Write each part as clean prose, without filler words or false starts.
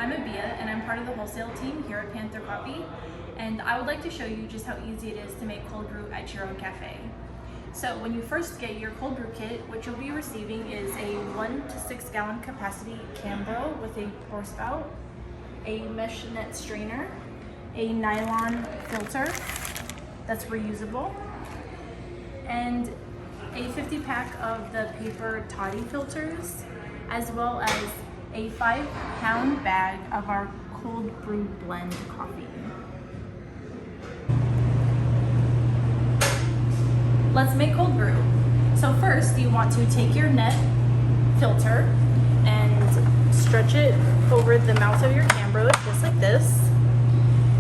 I'm Abeah and I'm part of the wholesale team here at Panther Coffee, and I would like to show you just how easy it is to make cold brew at your own cafe. So when you first get your cold brew kit, what you'll be receiving is a 1 to 6 gallon capacity Cambro with a pour spout, a mesh net strainer, a nylon filter that's reusable, and a 50 pack of the paper toddy filters, as well as a 5-pound bag of our cold brew blend coffee. Let's make cold brew. So first you want to take your net filter and stretch it over the mouth of your Cambro just like this.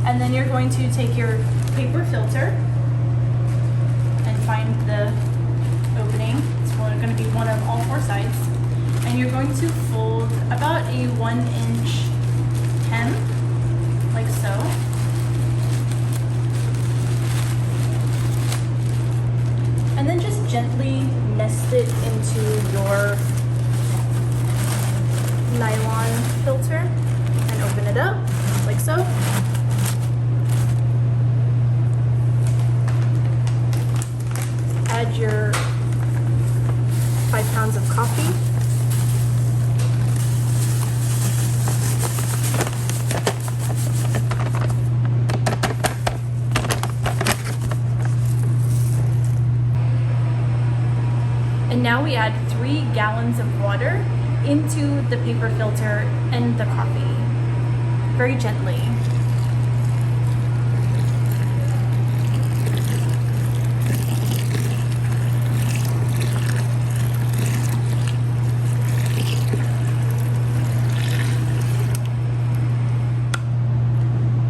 And then you're going to take your paper filter and find the opening. It's going to be one of all 4 sides. And you're going to fold about a 1-inch hem, like so. And then just gently nest it into your nylon filter and open it up, like so. Add your 5 pounds of coffee. And now we add 3 gallons of water into the paper filter and the coffee, very gently.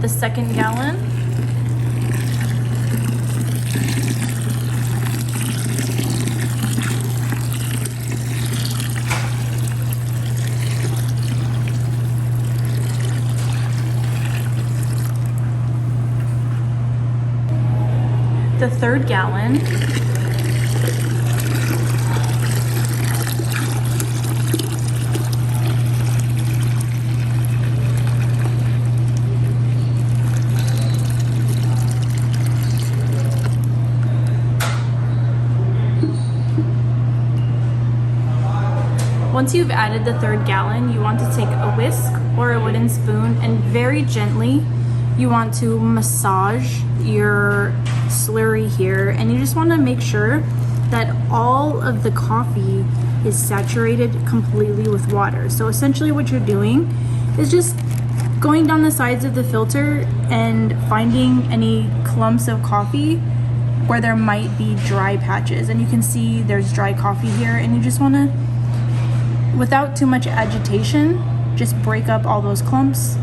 The 2nd gallon. The 3rd gallon. Once you've added the 3rd gallon, you want to take a whisk or a wooden spoon and very gently you want to massage your slurry here, and you just want to make sure that all of the coffee is saturated completely with water. So essentially what you're doing is just going down the sides of the filter and finding any clumps of coffee where there might be dry patches, and you can see there's dry coffee here, and you just want to, without too much agitation, just break up all those clumps.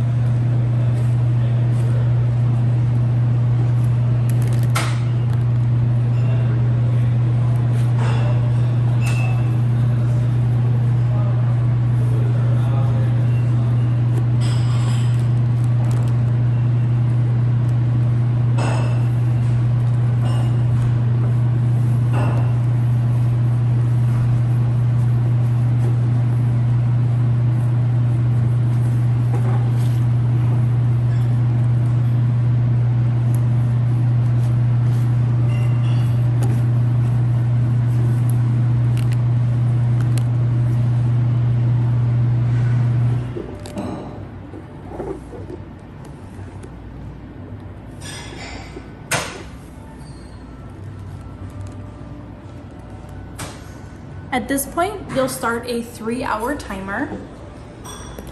At this point, you'll start a 3-hour timer,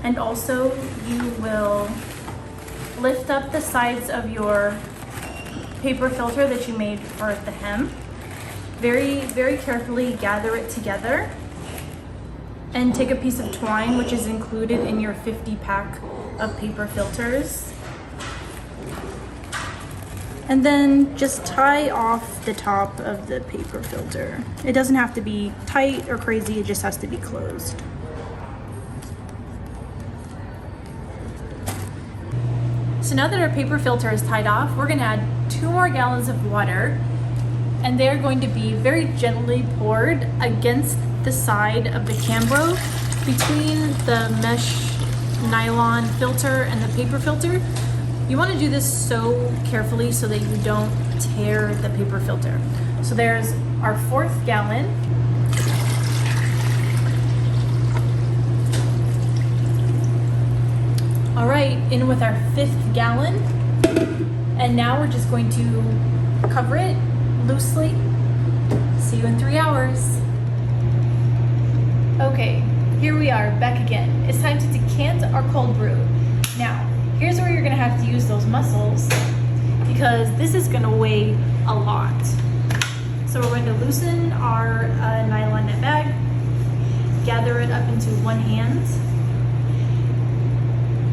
and also you will lift up the sides of your paper filter that you made for the hem. Very, very carefully gather it together and take a piece of twine, which is included in your 50 pack of paper filters. And then just tie off the top of the paper filter. It doesn't have to be tight or crazy, it just has to be closed. So now that our paper filter is tied off, we're gonna add 2 more gallons of water, and they're going to be very gently poured against the side of the Cambro between the mesh nylon filter and the paper filter. You want to do this so carefully so that you don't tear the paper filter. So there's our 4th gallon. All right, in with our 5th gallon. And now we're just going to cover it loosely. See you in 3 hours. Okay, here we are back again. It's time to decant our cold brew. Now, here's where you're gonna have to use those muscles because this is gonna weigh a lot. So we're going to loosen our nylon net bag, gather it up into one hand,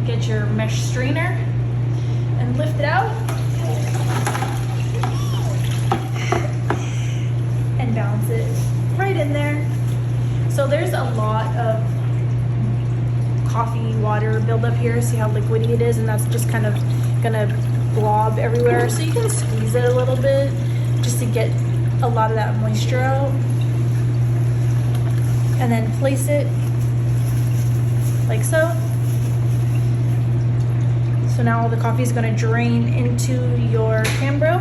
get your mesh strainer, and lift it out, and balance it right in there. So there's a lot of coffee water buildup here. See how liquidy it is, and that's just kind of gonna blob everywhere. So you can squeeze it a little bit just to get a lot of that moisture out, and then place it like so. So now all the coffee is going to drain into your Cambro,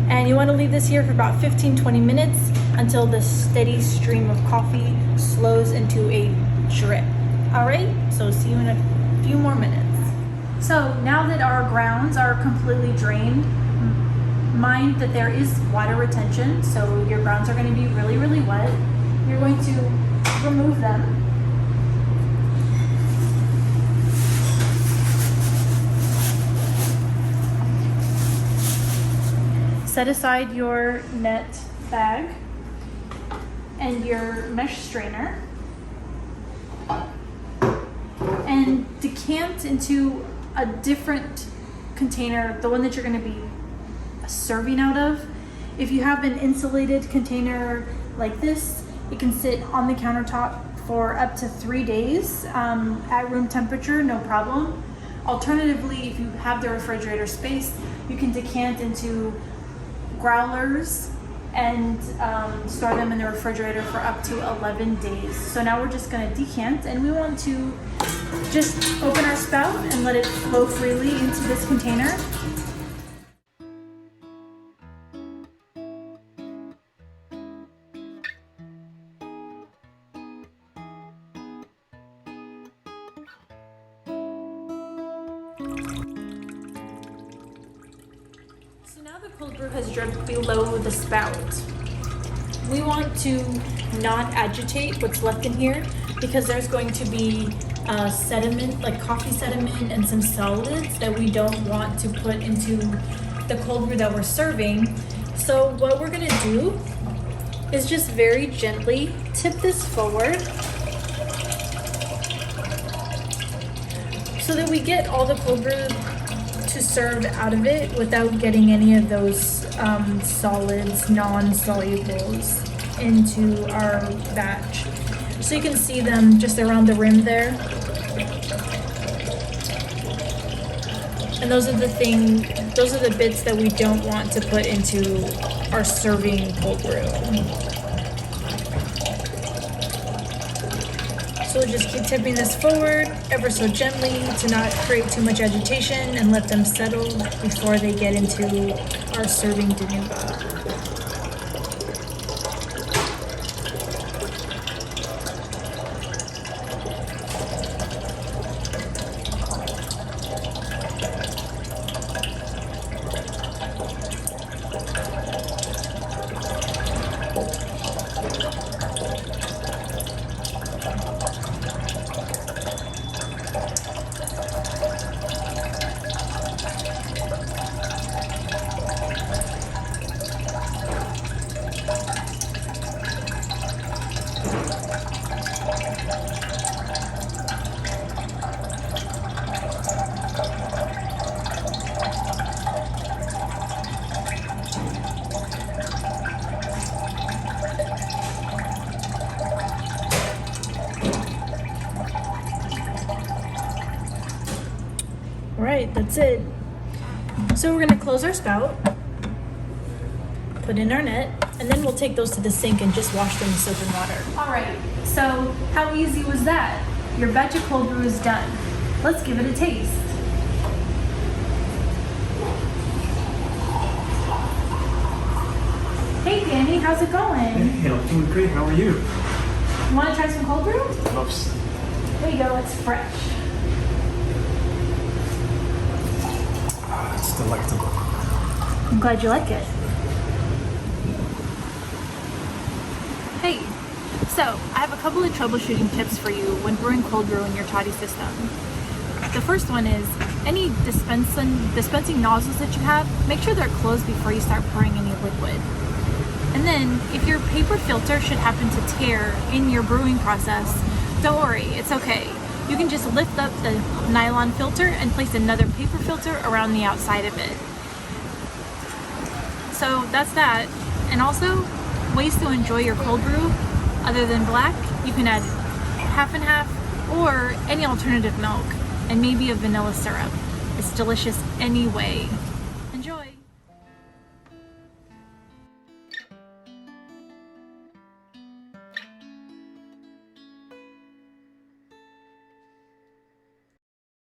and you want to leave this here for about 15-20 minutes until the steady stream of coffee slows into a drip. All right, so see you in a few more minutes. So now that our grounds are completely drained, mind that there is water retention, so your grounds are going to be really, really wet. You're going to remove them. Set aside your net bag and your mesh strainer and decant into a different container, the one that you're going to be serving out of. If you have an insulated container like this, it can sit on the countertop for up to 3 days at room temperature, no problem. Alternatively, if you have the refrigerator space, you can decant into growlers and store them in the refrigerator for up to 11 days. So now we're just going to decant, and we want to just open our spout and let it flow freely into this container. Now the cold brew has dripped below the spout. We want to not agitate what's left in here because there's going to be sediment, like coffee sediment and some solids that we don't want to put into the cold brew that we're serving. So what we're gonna do is just very gently tip this forward so that we get all the cold brew to serve out of it without getting any of those solids, non-solubles into our batch. So you can see them just around the rim there. And those are the bits that we don't want to put into our serving cold brew. So we'll just keep tipping this forward ever so gently to not create too much agitation and let them settle before they get into our serving denuga. Alright, that's it. So we're going to close our spout, put in our net, and then we'll take those to the sink and just wash them in soap and water. Alright, so how easy was that? your batch of cold brew is done. Let's give it a taste. Hey Danny, how's it going? Hey, I'm doing great. How are you? You want to try some cold brew? Oops. There you go, it's fresh. It's delectable. I'm glad you like it. Hey, so I have a couple of troubleshooting tips for you when brewing cold brew in your toddy system. The first one is any dispensing nozzles that you have, make sure they're closed before you start pouring any liquid. And then if your paper filter should happen to tear in your brewing process, don't worry, it's okay. You can just lift up the nylon filter and place another paper filter around the outside of it. So that's that. And also, ways to enjoy your cold brew other than black, you can add half and half or any alternative milk and maybe a vanilla syrup. It's delicious anyway.